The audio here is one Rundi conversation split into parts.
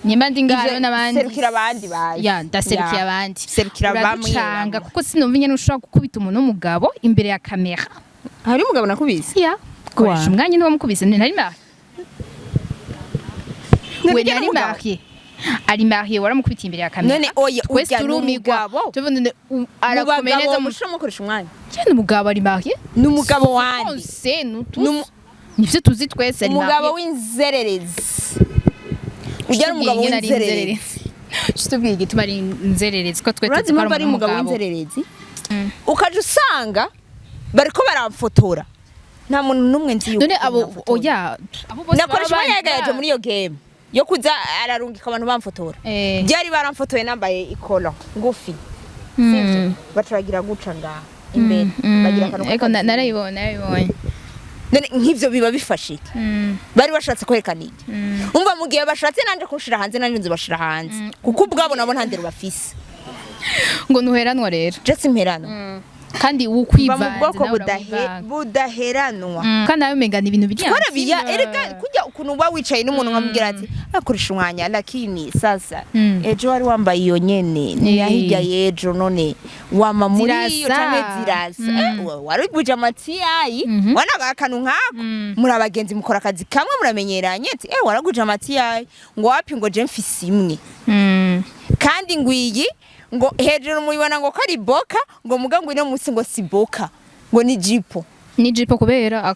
nimba ndi ngaro n'abandi serukira abandi baje ya ndaserukira abandi serukira bamwe canga kuko sinomva nyene ushobora gukubita umuntu w'umugabo imbere ya kamera hari umugabo nakubise ya Koreshumwanya niwe mukubise ntari marié we nari marié ari marié waramukubita imbere ya kamera none oya twese turumigabo tubone arakomereza mushimo Koreshumwanya cyane umugabo ari marié n'umugabo wandi nivyo tuzi twese ari umugabo w'inzererezi ujya umugabo w'inzererezi Chitubwiye gituma ari inzererezi ko twese tukara ari umugabo w'inzererezi ukaje usanga bariko baramfotora nta muntu numwe nzi yuko none abo oya abo bose Koreshumwanya yagaje muri iyo game yo kuza ararungika abantu bamfotora byari baramfotoye nambaye ikolo ngufi sivyo baturagira guca ngaha imbere bagira akantu eko narayibona none nk'ivyo biba bifashike bari bashatse kwerekana iki umva mu gihe bashatse nanje kunshira hanze nanje nzibashira hanze kuko ubwabo nabo ntandero bafise ngo nuheranwa rero just imperano kandi ukwivanze mu bwoko budaheranwa kandi ayo mengana ibintu bijya twarabiya erega kujya ukuntu uba wicaye n'umuntu nkamubwira ati Koreshumwanya lakini sasa ejo wari wambaye iyo nyene ntiyahijya yejo none wama muri iyo canke zirasa wari buje amatiyayi wanaga akantu nkako muri abagenzi mukora akazi kamwe muramenyeranye ati waraguje amatiyayi ngo wapi ngo je mfise imwe kandi ngwiyi ngo hejuru muyibona ngo kari boka ngo mugango ino musi ngo si boka ngo ni jipo kubera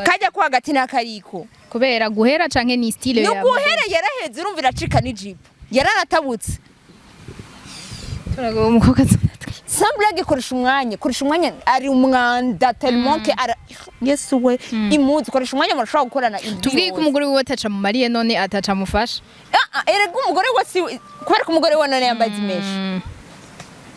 kajya ko hagati nakariko kubera guhera canke ni style ya guhera yaraheze urumva iracika ni jipo yaranatabutse turago umukobwa samblage Koreshumwanya ari umwanda tellement que Yesu we imuzi Koreshumwanya marashaka gukorana ibyo tuvuge ko umugore we ataca mu mariye none ataca mufasha erega umugore we si kubera ko umugore we none yambaye imesha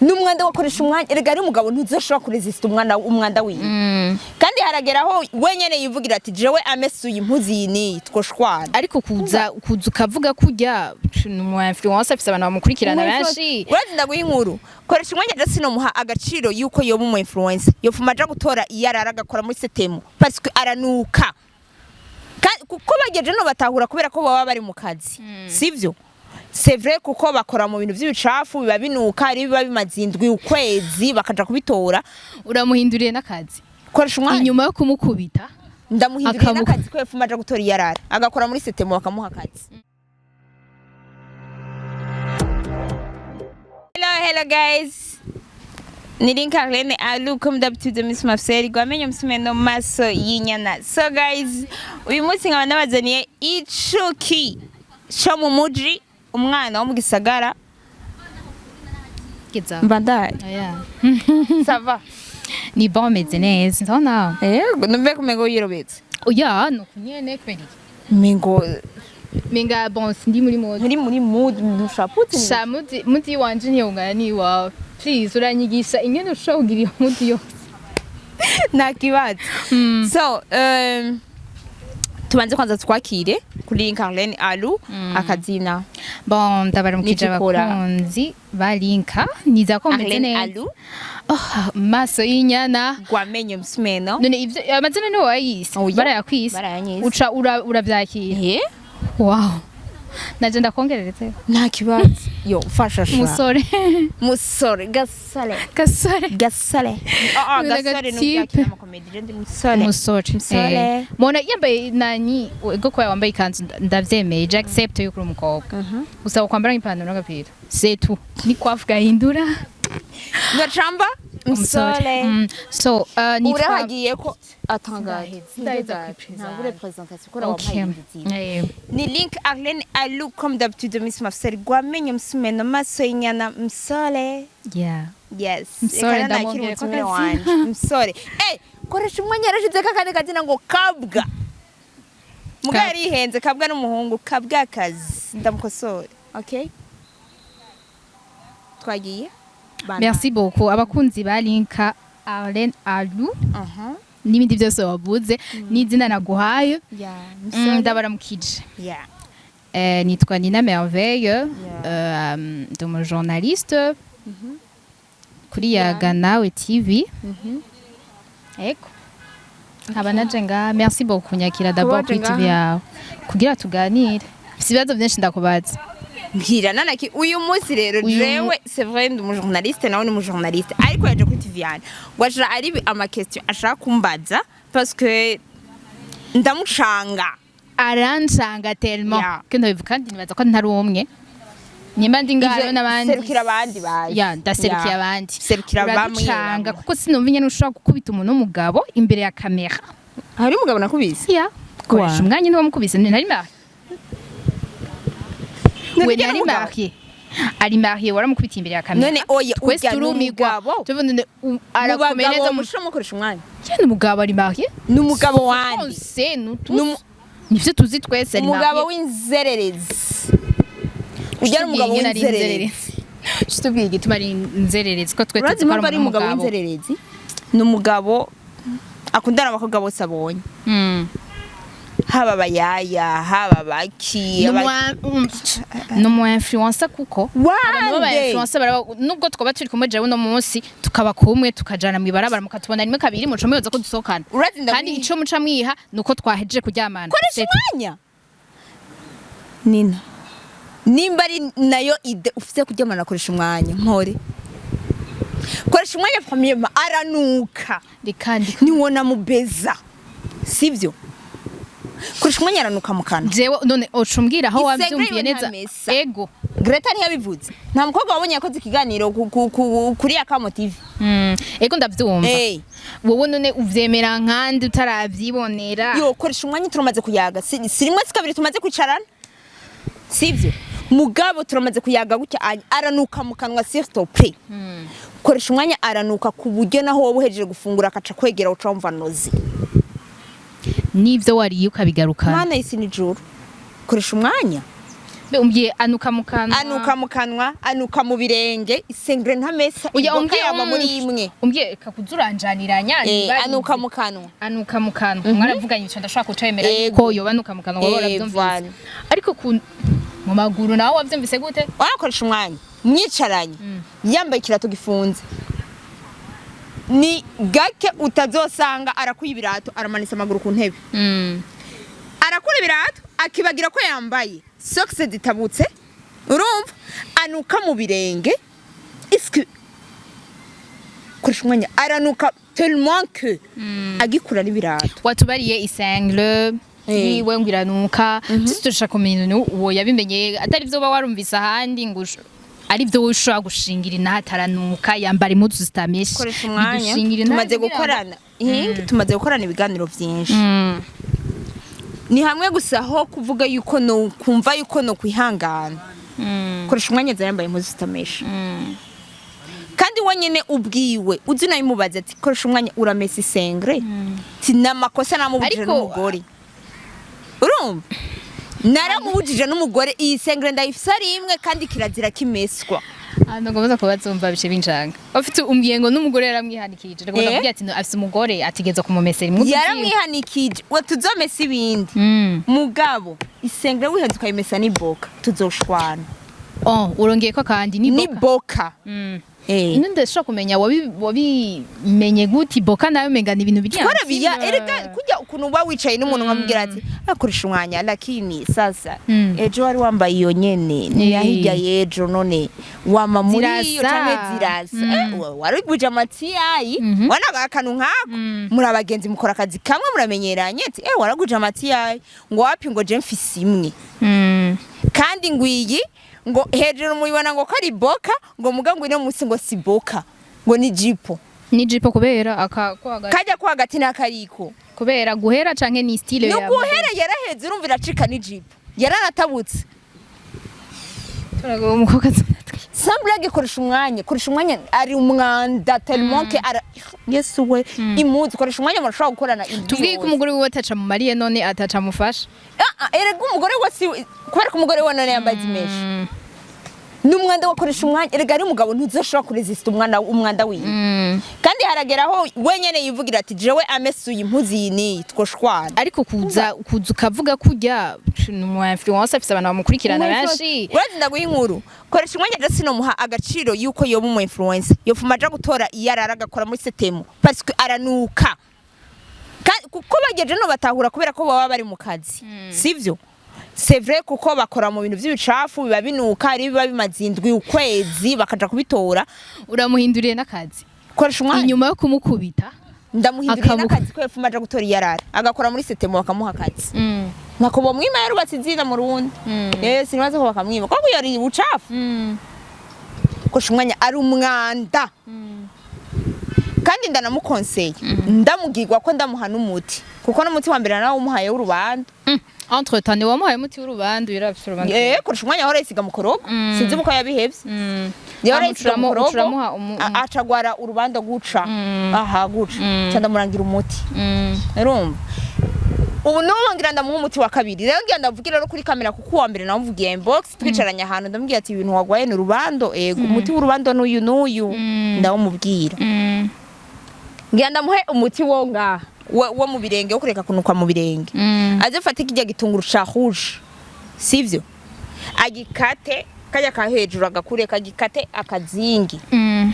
n'umwanda wa Koreshumwanya erega ari umugabo ntuzoshobora kuresista umwanda wiwe kandi harageraho wenyene yivugira ati jewe amesuye impuzi yini twoshwana ariko kuza ukavuga kujya mu influencer afise abantu bamukurikirana benshi urazinda guha inkuru Koreshumwanya je sinomuha agaciro yuko yoba umu influencer yofuma aja gutora iyarara agakora muri setemu parce que aranuka kuko bageje no batahura kubera ko baba bari mu kazi sivyo c'est vrai kuko bakora mu bintu by'ibicafu biba binuka ari biba bimazindwi ukwezi bakaja kubitora uramuhinduriye n'akazi Koreshumwanya inyuma yo kumukubita ndamuhinduriye n'akazi ko yefuma aja gutora iyarara agakora muri setemu bakamuha akazi hello guys ni Lynca Arlene alu comme d'habitude Miss Mafseri gwamenye msumeno maso yinyana so guys uyu munsi nkaba nabazaniye icuki cyo mu muji umwana wo mu gisagara mbandari ça va ni bon meze neza ntona numve kumego yirobetse oya no kunyene kweli minga bon ndi muri mood ntushaputse muti wanje ntiyongana ni wa please uranyigisha ingene ushobora kugira mood yose nakibaza so tubanze kwanza twakire kuri Lynca Arlene alu akazina bon ndabaramukije abakunzi ba Lynca niza ko meze neza maso yinyana gwamenye msumeno none ivyo amazina ni wayise barayakwise uca uravyakira wow naje ndakongereretse nta kibazo yo fashasha musore gasale no mu comedy ndi musore mona yambaye nani ego kwa wambaye kanzu ndavyemeye je accept yuko umukobwa gusa kwambara nk'ipantaro n'agapira c'est tout ni kwavuga hindura ngacamba musore so ni urahagiye ko atangaje ntabwo representation ko wampaye ni Lynca Arlene alu comme d'habitude Miss Mafseri gwamenye msumeno maso yinyana musore yes musore ndamubwira ko wanje musore Koreshumwanya yarashize kakane kazina ngo kabwa mugari ihenze kabwa n'umuhungu kabwa kazi ndamukosore okay twagiye merci beaucoup abakunzi ba Lynca Arlene alu n'ibindi byose wabuze n'izina naguhaye ndabaramukije nitwa Nina Merveille ndi umu journaliste kuri Yaga nawe TV eko nkaba naje nga merci beaucoup kunyakira d'abord kuri TV yawe kugira tuganire ibibazo byinshi ndakubaza mbwira nanaki uyu munsi rero jewe c'est vrai ndi umujournaliste nawe ni umujournaliste ariko yaje kuri TV yana waje ari ama question ashaka kumbaza parce que ndamucanga arancanga tellement que ndabivuga kandi nibaza ko ntari umwe nyimba ndi ngaro n'abandi serukira abandi baje ya ndaserukiye abandi serukira bamwe kuko sinumva nyene ushaka gukubita umuntu w'umugabo imbere ya kamera hari umugabo nakubise ya koresha umwanya niwo mukubise ntari marié we nari marié ari marié waramukubita imbere ya kamera none oya twese turi umugabo tubone arakomereza mushomo koresha umwanya cyane umugabo ari marié n'umugabo wandi nivyo tuzi twese ari marié umugabo w'inzererezi ujya umugabo w'inzererezi Chitubwiye gituma ari inzererezi ko twe tuzi ko ari umugabo w'inzererezi n'umugabo akundana abakobwa bose abonye haba bayaya haba baki no influencer kuko abantu ba influencer nubwo twaba turi kumwe jewe no munsi tukaba kumwe tukajana mu ibarabara mukatubona rimwe kabiri muco mwibaza ko dusokana kandi ico muca mwiha nuko twahejeje kuryamana Koreshumwanya Nina nimba ari nayo ide ufise kuryamana Koreshumwanya nkore Koreshumwanya premièrement aranuka kandi niwona mubeza sivyo Koreshumwanya aranuka mukana jewe none ocumbwira aho wavyumviye neza ego Greta ntiyabivuze nta mukobwa wabonye yakoze ikiganiro kuri Akamo TV ego ndavyumva wowe none uvyemera nkandi utaravyibonera yo Koreshumwanya turamaze kuyaga sirimwe sikabiri tumaze kwicarana sivyo mugabo turamaze kuyaga gutya aranuka mukanwa s'il Koreshumwanya aranuka ku buryo naho wowe uhejeje gufungura akaca kwegera ucamva nozi nivyo wariye ukabigarukana mana isi ni juru Koreshumwanya umbye anuka mukanwa anuka mu birenge isengre ntamesa ukayama muri imwe umbye kakuzuranjaniranya anuka mukanwa mwaravuganye ico ndashaka kucemera ko yo banuka mukanwa wabora byumvise ariko mu maguru nawo wavyumvise gute Koreshumwanya mwicaranye yambaye ikirato gifunze ni gake utazosanga arakuye ibirato aramanisa amaguru ku ntebe arakura ibirato akibagira ko yambaye socks zitabutse urumva anuka mu birenge iske Koreshumwanya aranuka tellement que agikura n'ibirato watubariye isangle yiwe ngiranuka dushaka kumenya uwo yabimenye atari byo ba warumvise ahandi ngo ari byo ushobora gushingira inataranuka yambara impuzu zitameshe Koreshumwanya tumaze gukorana ibiganiro byinshi ni hamwe gusa ho kuvuga yuko no kumva yuko no kwihangana Koreshumwanya yambaye impuzu zitameshe kandi wonyene ubwiwe uzi nayo mubaza ati Koreshumwanya uramesa isengre ti namakosa namubujije n'umugore urumva naramubujije n'umugore iyi sengre ndayifisa rimwe kandi kirazira kimeswa ndagomba ko bazumva bice binjanga bafite umyengo n'umugore yaramwihanikije ndagomba kugira ati afite umugore atigeze kumumesera imwe yaramwihanikije we tuzomesa ibindi mugabo isengre wihenze ukayimesa niboka tuzoshwana urongeye ko kandi niboka ninde shaka kumenya wabimenye guti boka nayo mengana ibintu bijya twarabiya erega kujya ukuntu uba wicaye n'umuntu nkamubwira ati Koreshumwanya lakini sasa ejo wari wambaye iyo nyene ntiyahijya yejo none wama muri iyo canke zirasa wari guje amatiyayi wanaga akantu nkako muri abagenzi mukora akazi kamwe muramenyeranye ati waraguje amatiyayi ngo wapi ngo je mfise imwe kandi ngwiyi ngo hejuru muyibona ngo kari boka ngo muga ngo ino musi ngo si boka ngo ni jipo kubera kajya kwa hagati n'akariko kubera guhera canke ni style ya guhera yaraheze urumva iracika ni jipo yaranatabutse turago umukobwa samblage Koreshumwanya ari umwanda tellement que Yesu we imuzi Koreshumwanya marashaka gukorana ibyo tubwiye ko umugore wiwe ataca mu mariye none ataca mufasha erega umugore wasi kubera ko umugore we none yambaye imeshe n'umwanda wa Koreshumwanya erega ari umugabo ntuzoshobora kuresista umwanda wiwe kandi harageraho wenyene yivugira ati jewe amesuye impuzi yini twoshwana ariko kuza ukavuga kujya mu influencer afise abantu bamukurikirana benshi urazinda guha inkuru Koreshumwanya ndetse no muha agaciro yuko yoba mu influencer yofuma aja gutora iyarara agakora muri setemu parce que aranuka kuko bageje no batahura kubera ko baba bari mu kazi sivyo c'est vrai kuko bakora mu bintu by'ibicafu biba binuka ari biba bimazindwi ukwezi bakaja kubitora uramuhinduriye n'akazi Koreshumwanya inyuma yo kumukubita ndamuhinduriye n'akazi ko yefuma aja gutora iyarara agakora muri setemo bakamuha akazi nako bo mwima yarubatse izina mu Rundi sinibaze ko bakamwima kuko yari ubucafu Koreshumwanya ari umwanda kandi ndanamukonseye ndamugirwa ko ndamuhana umuti kuko n'umuti wa mbere nawe umuhaye w'urubanda entre temps wamuhaye umuti w'urubanda birafite Koreshumwanya ahora yisiga mu korogo sinzi uko yabihevye yahora yisiga mu korogo acagwara urubanda guca aha guca ndamurangira umuti urumva ubu nongira ndamuha umuti wa kabiri rero ngira ndavugira rero kuri kamera kuko wa mbere namuvugiye inbox twicaranye ahantu ndamubwira ati ibintu wagwaye ni urubando umuti w'urubando n'uyu ndawumubwira ngira ndamuhe umuti wo ngaha wo mu birenge wo kureka kunuka mu birenge aze fata kijya gitunguru ca rouge sivyo agikate kajya ka hejuru agakure kagikate akazingi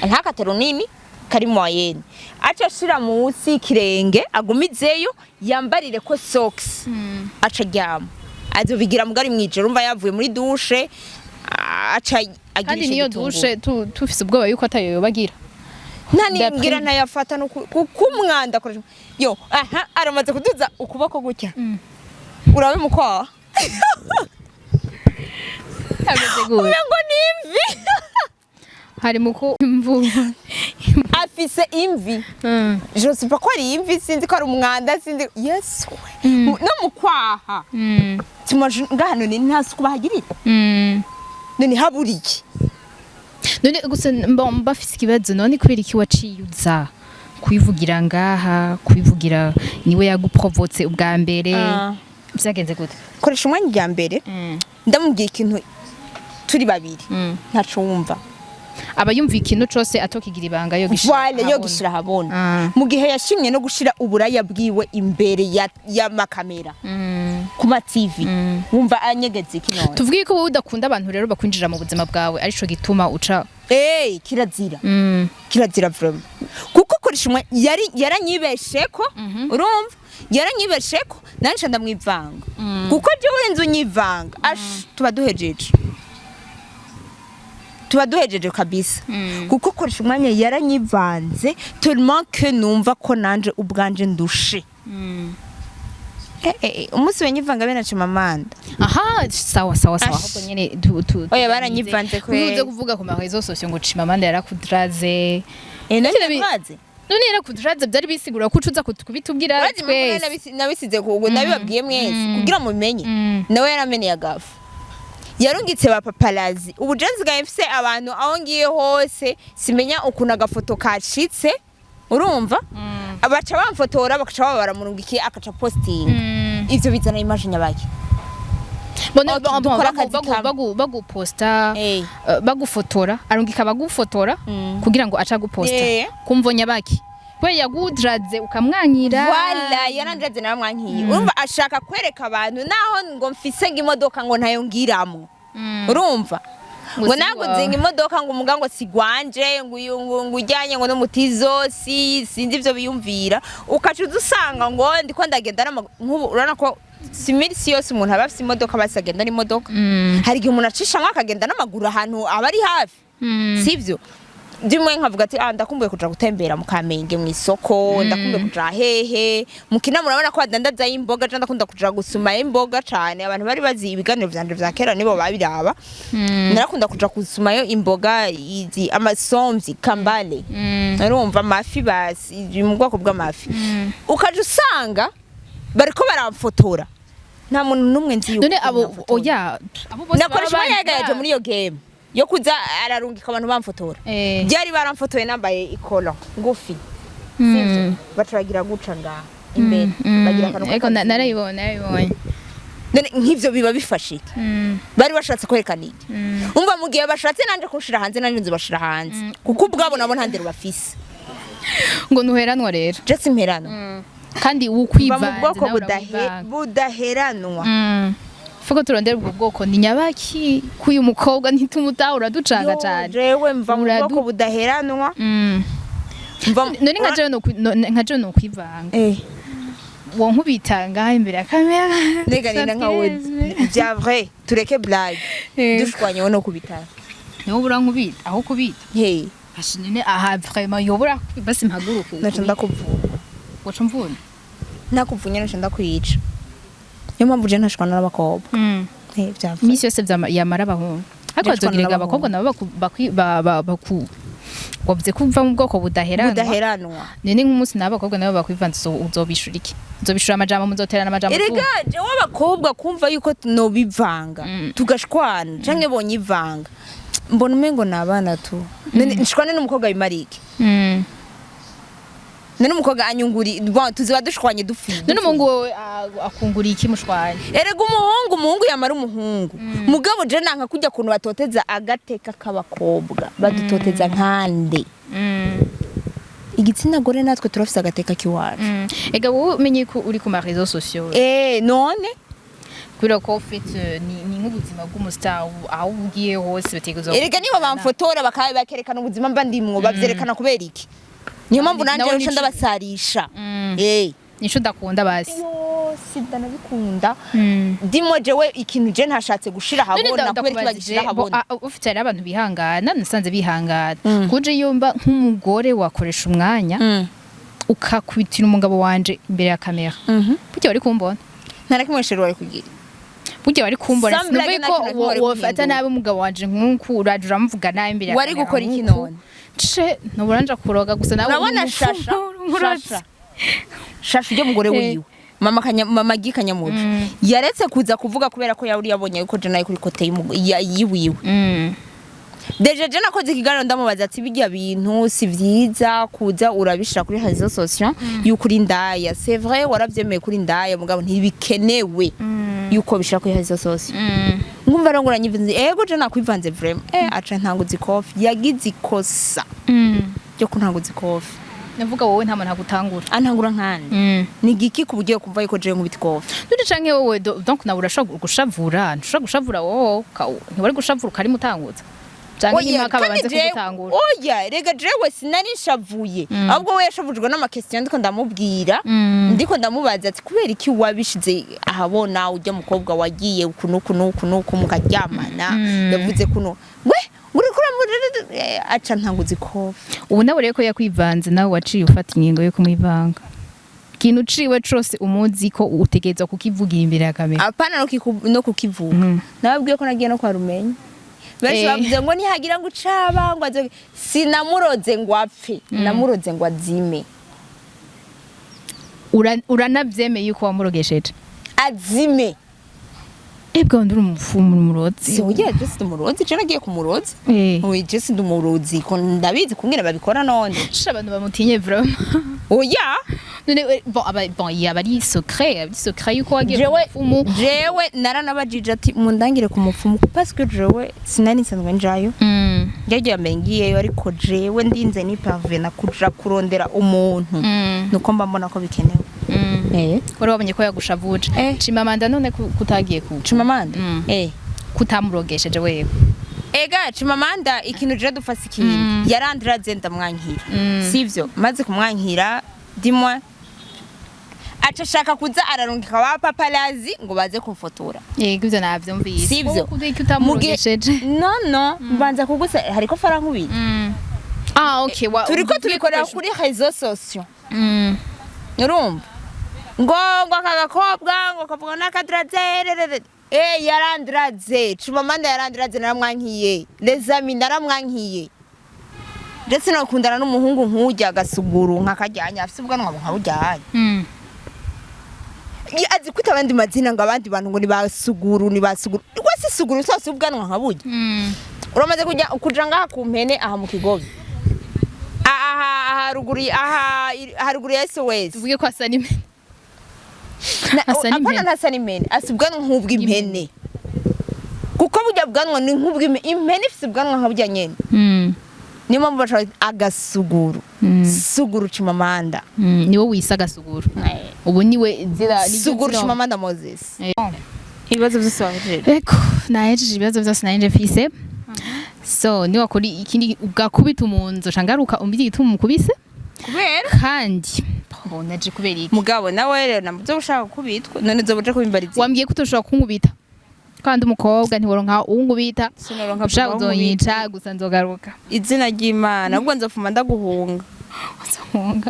ntakate runini kari moyenne aca shira munsi kirenge agumizeyo yambarire ko socks aca ryama azobigira mugari mwijero umva yavuye muri douche aca agirisha kandi niyo douche tufise ubwoba yuko atayo bagira nani ngira ntayafata no kumwanda koresha yo aha aramaze kuduza ukuboko gutya urabe mukwa ageze gute ngo nimvi hari muko imvu afise imvi je sais pas ko ari imvi sinzi ko ari umwanda sinzi yes no mukwaha tumaje ngahano ni ntasuku bahagirira none haburiki none gusa mbafise ikibazo none kubera iki waciyuza kwivugira ngaha kwivugira niwe yaguprovotse ubwa mbere byagenze gute Koreshumwanya rya mbere ndamubwiye ikintu turi babiri ntaco wumva aba yumva ikintu cose atokigira ibanga yo gishira habona mu gihe yashimye no gushira uburaya bwiwe imbere ya makamera ku ma TV wumva anyegeze kinone tuvuge ko wowe udakunda abantu rero bakwinjira mu buzima bwawe arico gituma uca kirazira kirazira vraiment kuko Koreshumwanya yaranyibesheko urumva yaranyibesheko nanje ndamwivanga kuko je wenze unyivanga tuba duhejeje kabisa kuko Koreshumwanya yaranyivanze tellement que numva ko nanje ubwanje ndushe umunsi wenyivanga bena chimamanda aha sawa ahubwo nyene oya baranyivanze ko uze kuvuga ku marezo sociaux ngo chimamanda yarakudraze none yarakudraze byari bisigura ko ucuza kubitubwira twese nabisize kugo nabibabwiye mwese kugira mu bimenye nawe yaramenye agafu yarungitse ba paparazi ubujenzi ga mfise abantu aho ngiye hose simenya ukuntu agafoto kacitse urumva abaca bamfotora bakaca babaramurungikiye akaca posting ivyo bizana image nyabaki baguposta bagufotora arungika bagufotora kugira ngo aca guposta kumvo nyabaki kwe yagudraze ukamwanyira wala yarandraze naramwankiye urumva ashaka kwereka abantu naho ngo mfise ngimodoka ngo ntayo ngiramo urumva ngo naguzinga imodoka ngo umugango sigwanje ngo ujyanye ngo no mutizo sinzi ivyo biyumvira ukacuza usanga ngo ndiko ndagenda nk'ubu urana ko simisi yose umuntu aba afite imodoka basagenda n'imodoka hari igihe umuntu acisha akagenda n'amaguru ahantu aba ari hafi sivyo Dimwe nkavuga ati ndakumbuye kuja gutembera mu Kamenge mu isoko ndakumbuye kuja hehe mukina murabona ko badandaza imboga je ndakunda kuja gusuma imboga cyane abantu bari bazi ibiganiro vyanje vya kera nibo babiraba narakunda kuja gusumayo imboga izi amasomzi kambale narumva amafi basi mu bwoko bw'amafi ukaje usanga bariko baramfotora nta muntu numwe nzi yuko none abo oya abo bose Koreshumwanya yagaje muri iyo game yo kuza ararungika abantu bamfotora byari baramfotoye nambaye ikolo ngufi sivyo bataragira guca nga imbere bagira kantu eko narayibona none nk'ivyo biba bifashike bari bashatse kwerekana iki umva mu gihe bashatse nanje kushira hanze nanje nzibashira hanze kuko ubwabo nabo ntandero bafise ngo nuheranwa rero je simperano kandi ukwivanze mu bwoko budaheranwa Fuko turondera ubwo bwoko ni nyabaki kuyu mukobwa ntitumutahura ducanga cyane. Jewe mva mu bwoko budaheranwa. None nkaje no kwivanga. Wo nkubitanga imbere ya kamera. Nega nina nkawe vya vrai tureke blague dushwanyeho no kubitara niho burankubita aho kubita hey ashine aha vraiment yobora basi mpaguruka naca ndakuvuna waca mvuna nakuvunye naca ndakwica niyo mpamvu je ntashwana n'abakobwa hey vya vrai imisi yose yamara abahungu ariko azogirega abakobwa nabo wavuze ko uva mu bwoko budaheranwa nene nk'umunsi n'abakobwa nabo bakwivanze uzobishura iki uzobishura amajambo muzoterana amajambo erega je w'abakobwa kumva yuko no bivanga tugashwana canke bonye ivanga mbona umengo nabana tu nshwane n'umukobwa bimarike none umukobwa anyunguri tuziba dushwanye dufite none umuhungu akunguriye iki mushwanye erega umuhungu yamara umuhungu mugabo je nanka kujya kuntu batoteza agateka k'abakobwa badutoteza nkande igitsina gore natwe turafise agateka kiwacu ega wowe umenye ko uri ku ma réseaux sociaux none kubera ko ufite ni nk'ubuzima bw'umustar aho ugiye hose bateguza erega nibo bamfotora bakerekana ubuzima mba ndimwo bavyerekana kubera iki niyo mpamvu nanje rero ndabasarisha nico ndakunda basi sida nabikunda ndimo jewe ikintu je ntashatse gushira habona kubera kibagishira habona ufite ari abantu bihangana nasanze bihangana kuje yomba nk'umugore wakoresha umwanya ukakwitira umugabo wanje imbere ya kamera burya wari kumbona ntarakimweshero wari kugira burya wari kumbona sinumva ko wofata nabi umugabo wanje nk'uko uraje uramuvuga nabi imbere ya kamera wari gukora iki none nuburanja kuroga gusa nawe urabona shasha ujye mugore wiwe mama gikanyamuco yaretse kuza kuvuga kubera ko yari yabonye yuko je nayo kuri kote yiwiwe deje nakoze ikiganiro ndamubaza ati bijya bintu si vyiza kuza urabishira kuri réseaux sociaux y'ukuri ndaya c'est vrai waravyemeye kuri ndaya mugabo ntibikenewe yuko bishira kuri réseaux sociaux ngumva rangura nyivinze ego je nakwivanze vraiment aca ntanguzi kofi yagize ikosa byo kuntanguzi kofi navuga wowe nta muntu agutangura antangura nkande ni giki kubugiye kumva yuko je nkubita kofi none canke wowe donc nawe urashobora gushavura ntushobora gushavura wowe ntiwari gushavura ukari mutanguza canke nimaka babanze kugutangura oya rega jewe sinari nshavuye ahubwo we yashavujwe n'amakestion ndiko ndamubwira ndiko ndamubaza ati kubera iki wabishize ahabona ujya mukobwa wagiye kunuku mukaryamana yavuze kuno we uri kura aca ntanguzi kofi ubu nawe reko yakwivanze nawe waciye ufata ingingo yo kumwivanga kintu ciwe cose umuzi ko utegereza kukivugira imbere ya kamera apana no kukivuga nababwiye ko nagiye no kwa Rumenye benshi bavuze ngo nihagira ngo ucaba ngo sinamuroze ngo apfe namuroze ngo azime uranavyemeye yuko wamurogesheje azime ebwa nduri umufumu umurozi oya je ndumurozi je nagiye kumurozi oya je ndumurozi ko ndabizi kungene babikora none abantu bamutinye vraiment oya none bon yabari secret yuko wagiye kumufumu jewe naranabajije ati mundangire ku mufumu parce que jewe sinani nsanzwe njayo yagiye mengiyeyo ariko jewe ndinze ni parvena kuja kurondera umuntu nuko mba mbona ko bikenewe wari wabonye ko yagushavuje Chimamanda none kutagiye ku Chimamanda kutamurogesheje wewe ega Chimamanda ikintu je dufase ikintu yarandiraze ndamwankira sivyo maze kumwankira dimwa acashaka kuza ararungika wa paparazi ngo baze kumfotora yego ivyo navyumvise sivyo kudiki utamurogesheje no mbanza kugusa hariko farankubiri okay turiko tubikorera kuri réseaux sociaux urumva ngo akagakobwa ngo kavuga n'akadraze yarandraze Chimamanda yarandraze naramwankiye les amis naramwankiye ndetse nakundana n'umuhungu nk'ujya gasuguru nkakajyanya afite ubwanwa nkabujyanye azi kwita abandi mazina ngo abandi bantu ngo nibasuguru rwose suguru sose ubwanwa nkabujya uramaze kuja ngaha ku mpene aha mu Kigobe haruguru ya SOS tuvuge ko asa n'imene apana ntasa n'imene asa ubwanwa nk'ubw'impene kuko bujya bwanwa ni nk'ubw'impene impene ifite ubwanwa nkabujya nyene niyo mpamvu bashaka agasuguru suguru Chimamanda niwe wisa agasuguru ubu niwe suguru Chimamanda Moses ibibazo byose wahejeje eko nahejeje ibibazo byose naje mfise so niwa kuri ikindi ugakubita umunzo cangaruka umbye igituma umukubise kubera kandi naje kubera iki mugabo nawe rero namuzo ushaka kubitwa none zo buje kubimbariza wambwiye ko utoshobora kunkubita kandi umukobwa ntiworonka uwungubita Sinoronka ushaka papa uzonyica gusa nzogaruka izina ry'Imana ubwo nzofuma ndaguhunga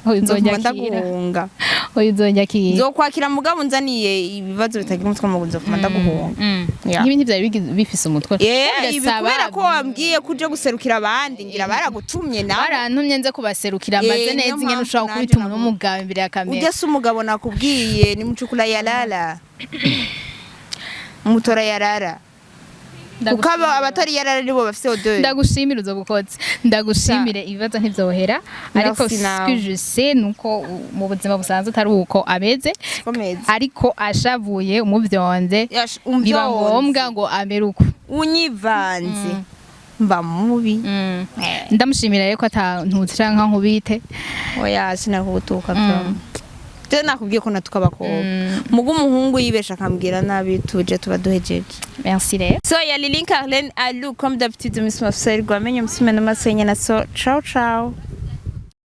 uzonyakira uzonyakira nzokwakira mugabo nzaniye ibibazo bitagira umutwe mu nzofuma ndaguhunga nk'ibintu byari bifise umutwe kubera ko wambwiye kuje guserukira abandi ngira baragutumye nawe barantumye nze kubaserukira mbaze neza ingene ushaka kubita umuntu w'umugabo imbere ya kamera ugese umugabo nakubwiye ni mucukula yarara mutora yarara kuko abatari yarara nibo bafise odeur ndagushimira uzogukoze ndagushimire ibibazo ntivyohera ariko je nuko mu buzima busanzwe utari uko ameze ariko ashavuye umuvyonze biba ngombwa ngo amere uko unyivanze mba mubi ndamushimira rero ko ntutse canke nkubite oya sinakutuka je nakubwiye ko natuka abakobwa mugo umuhungu yibesha akambwira nabi tuje tuba duhejeje merci rero so ya Lynca Arlene alu comme d'habitude Miss Marcel Gwamenye msime na masenya na so ciao ciao